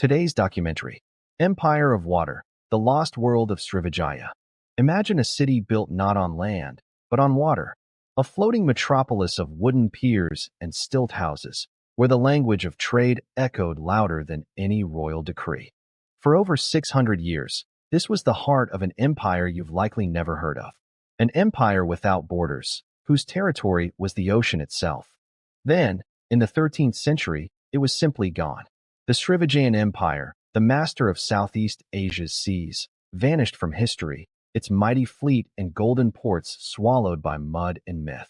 Today's documentary, Empire of Water, The Lost World of Srivijaya. Imagine a city built not on land, but on water. A floating metropolis of wooden piers and stilt houses, where the language of trade echoed louder than any royal decree. For over 600 years, this was the heart of an empire you've likely never heard of. An empire without borders, whose territory was the ocean itself. Then, in the 13th century, it was simply gone. The Srivijayan Empire, the master of Southeast Asia's seas, vanished from history, its mighty fleet and golden ports swallowed by mud and myth.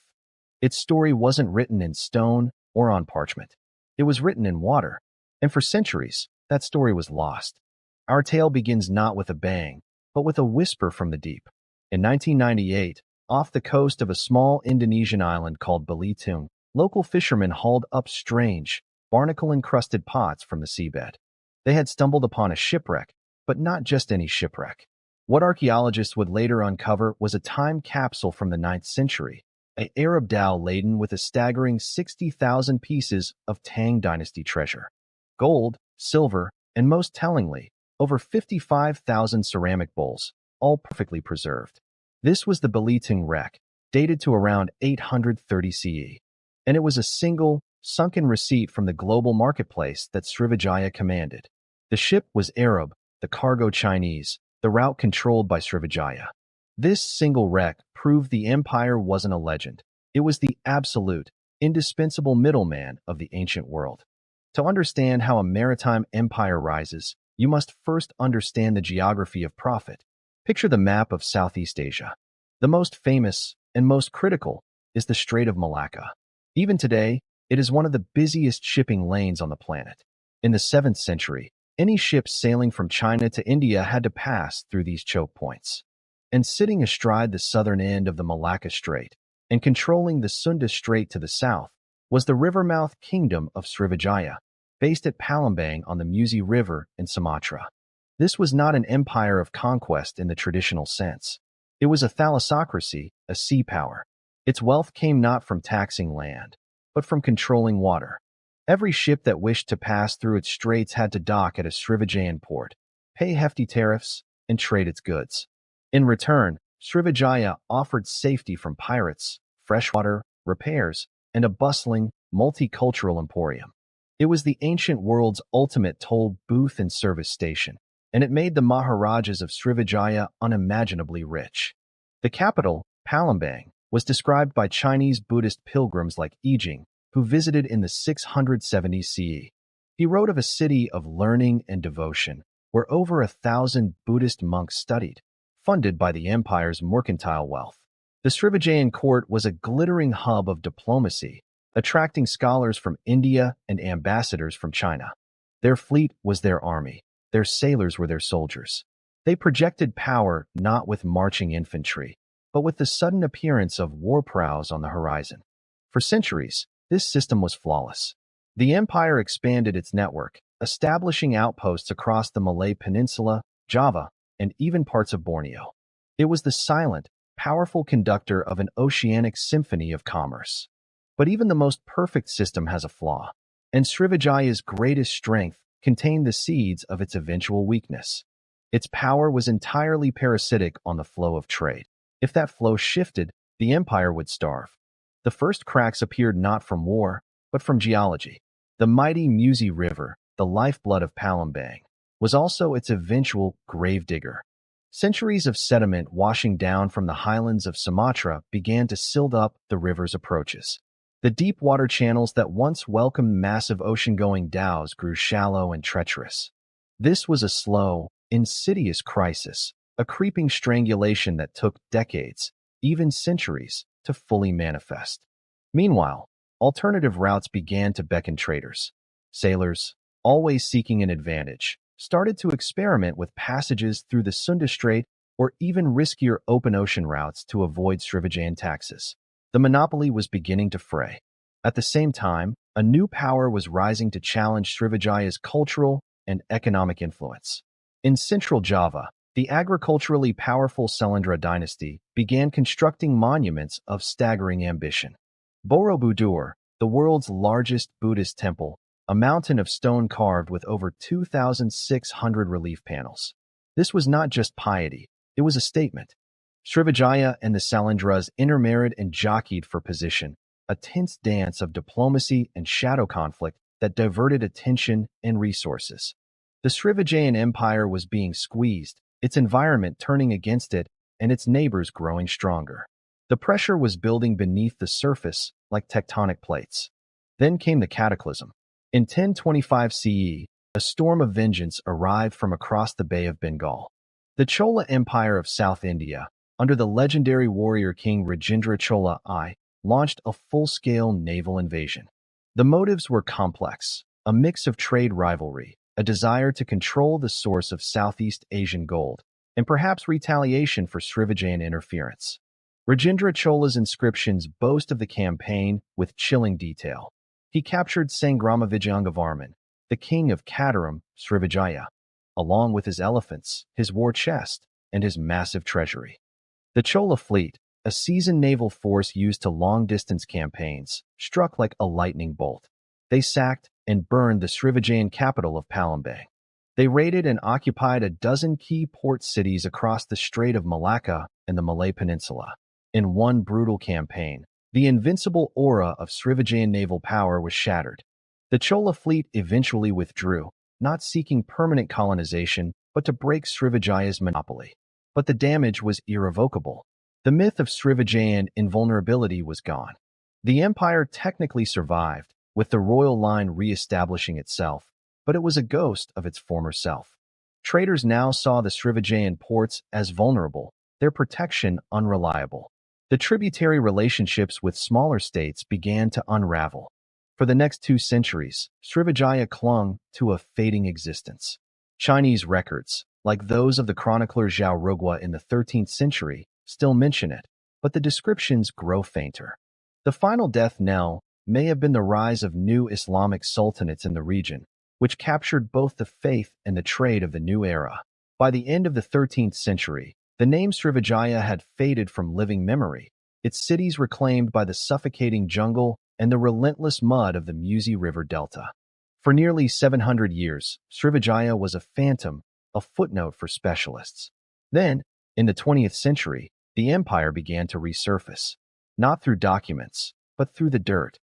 Its story wasn't written in stone or on parchment. It was written in water, and for centuries, that story was lost. Our tale begins not with a bang, but with a whisper from the deep. In 1998, off the coast of a small Indonesian island called Belitung, local fishermen hauled up strange, barnacle-encrusted pots from the seabed. They had stumbled upon a shipwreck, but not just any shipwreck. What archaeologists would later uncover was a time capsule from the 9th century, an Arab dhow laden with a staggering 60,000 pieces of Tang Dynasty treasure. Gold, silver, and most tellingly, over 55,000 ceramic bowls, all perfectly preserved. This was the Belitung wreck, dated to around 830 CE. And it was a single, sunken receipt from the global marketplace that Srivijaya commanded. The ship was Arab, the cargo Chinese, the route controlled by Srivijaya. This single wreck proved the empire wasn't a legend. It was the absolute, indispensable middleman of the ancient world. To understand how a maritime empire rises, you must first understand the geography of profit. Picture the map of Southeast Asia. The most famous and most critical is the Strait of Malacca. Even today, it is one of the busiest shipping lanes on the planet. In the 7th century, any ship sailing from China to India had to pass through these choke points. And sitting astride the southern end of the Malacca Strait, and controlling the Sunda Strait to the south, was the rivermouth kingdom of Srivijaya, based at Palembang on the Musi River in Sumatra. This was not an empire of conquest in the traditional sense. It was a thalassocracy, a sea power. Its wealth came not from taxing land, but from controlling water. Every ship that wished to pass through its straits had to dock at a Srivijayan port, pay hefty tariffs, and trade its goods. In return, Srivijaya offered safety from pirates, freshwater, repairs, and a bustling, multicultural emporium. It was the ancient world's ultimate toll booth and service station, and it made the Maharajas of Srivijaya unimaginably rich. The capital, Palembang, was described by Chinese Buddhist pilgrims like Yi Jing, who visited in the 670 CE. He wrote of a city of learning and devotion, where over 1,000 Buddhist monks studied, funded by the empire's mercantile wealth. The Srivijayan court was a glittering hub of diplomacy, attracting scholars from India and ambassadors from China. Their fleet was their army, their sailors were their soldiers. They projected power not with marching infantry, but with the sudden appearance of war prows on the horizon. For centuries, this system was flawless. The empire expanded its network, establishing outposts across the Malay Peninsula, Java, and even parts of Borneo. It was the silent, powerful conductor of an oceanic symphony of commerce. But even the most perfect system has a flaw, and Srivijaya's greatest strength contained the seeds of its eventual weakness. Its power was entirely parasitic on the flow of trade. If that flow shifted, the empire would starve. The first cracks appeared not from war, but from geology. The mighty Musi River, the lifeblood of Palembang, was also its eventual gravedigger. Centuries of sediment washing down from the highlands of Sumatra began to silt up the river's approaches. The deep water channels that once welcomed massive ocean-going dhows grew shallow and treacherous. This was a slow, insidious crisis, a creeping strangulation that took decades, even centuries, to fully manifest. Meanwhile, alternative routes began to beckon traders. Sailors, always seeking an advantage, started to experiment with passages through the Sunda Strait or even riskier open ocean routes to avoid Srivijayan taxes. The monopoly was beginning to fray. At the same time, a new power was rising to challenge Srivijaya's cultural and economic influence. In central Java, the agriculturally powerful Selendra dynasty began constructing monuments of staggering ambition. Borobudur, the world's largest Buddhist temple, a mountain of stone carved with over 2,600 relief panels. This was not just piety, it was a statement. Srivijaya and the Salandras intermarried and jockeyed for position, a tense dance of diplomacy and shadow conflict that diverted attention and resources. The Srivijayan Empire was being squeezed, its environment turning against it, and its neighbors growing stronger. The pressure was building beneath the surface like tectonic plates. Then came the cataclysm. In 1025 CE, a storm of vengeance arrived from across the Bay of Bengal. The Chola Empire of South India, under the legendary warrior king Rajendra Chola I, launched a full-scale naval invasion. The motives were complex, a mix of trade rivalry, a desire to control the source of Southeast Asian gold, and perhaps retaliation for Srivijayan interference. Rajendra Chola's inscriptions boast of the campaign with chilling detail. He captured Sangramavijayangavarman, the king of Kataram, Srivijaya, along with his elephants, his war chest, and his massive treasury. The Chola fleet, a seasoned naval force used to long-distance campaigns, struck like a lightning bolt. They sacked and burned the Srivijayan capital of Palembang. They raided and occupied a dozen key port cities across the Strait of Malacca and the Malay Peninsula. In one brutal campaign, the invincible aura of Srivijayan naval power was shattered. The Chola fleet eventually withdrew, not seeking permanent colonization, but to break Srivijaya's monopoly. But the damage was irrevocable. The myth of Srivijayan invulnerability was gone. The empire technically survived, with the royal line re-establishing itself, but it was a ghost of its former self. Traders now saw the Srivijayan ports as vulnerable, their protection unreliable. The tributary relationships with smaller states began to unravel. For the next 2 centuries, Srivijaya clung to a fading existence. Chinese records, like those of the chronicler Zhao Rugua in the 13th century, still mention it, but the descriptions grow fainter. The final death knell may have been the rise of new Islamic sultanates in the region, which captured both the faith and the trade of the new era. By the end of the 13th century, the name Srivijaya had faded from living memory, its cities reclaimed by the suffocating jungle and the relentless mud of the Musi River Delta. For nearly 700 years, Srivijaya was a phantom, a footnote for specialists. Then, in the 20th century, the empire began to resurface, not through documents, but through the dirt.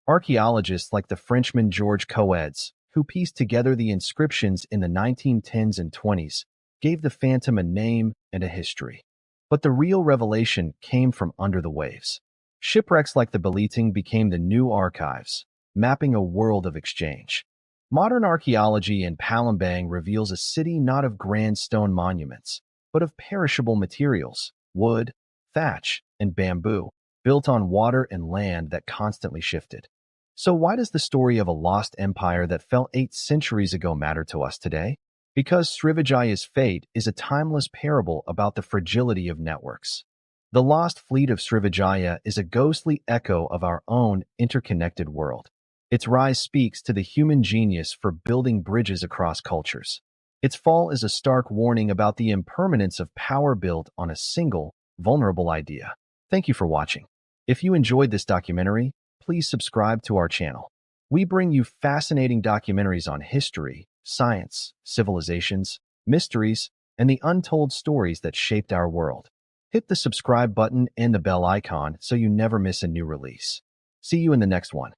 Archaeologists like the Frenchman Georges Coedes, who pieced together the inscriptions in the 1910s and 20s, gave the phantom a name and a history. But the real revelation came from under the waves. Shipwrecks like the Belitung became the new archives, mapping a world of exchange. Modern archaeology in Palembang reveals a city not of grand stone monuments, but of perishable materials, wood, thatch, and bamboo, built on water and land that constantly shifted. So why does the story of a lost empire that fell 8 centuries ago matter to us today? Because Srivijaya's fate is a timeless parable about the fragility of networks. The lost fleet of Srivijaya is a ghostly echo of our own interconnected world. Its rise speaks to the human genius for building bridges across cultures. Its fall is a stark warning about the impermanence of power built on a single, vulnerable idea. Thank you for watching. If you enjoyed this documentary, please subscribe to our channel. We bring you fascinating documentaries on history, science, civilizations, mysteries, and the untold stories that shaped our world. Hit the subscribe button and the bell icon so you never miss a new release. See you in the next one.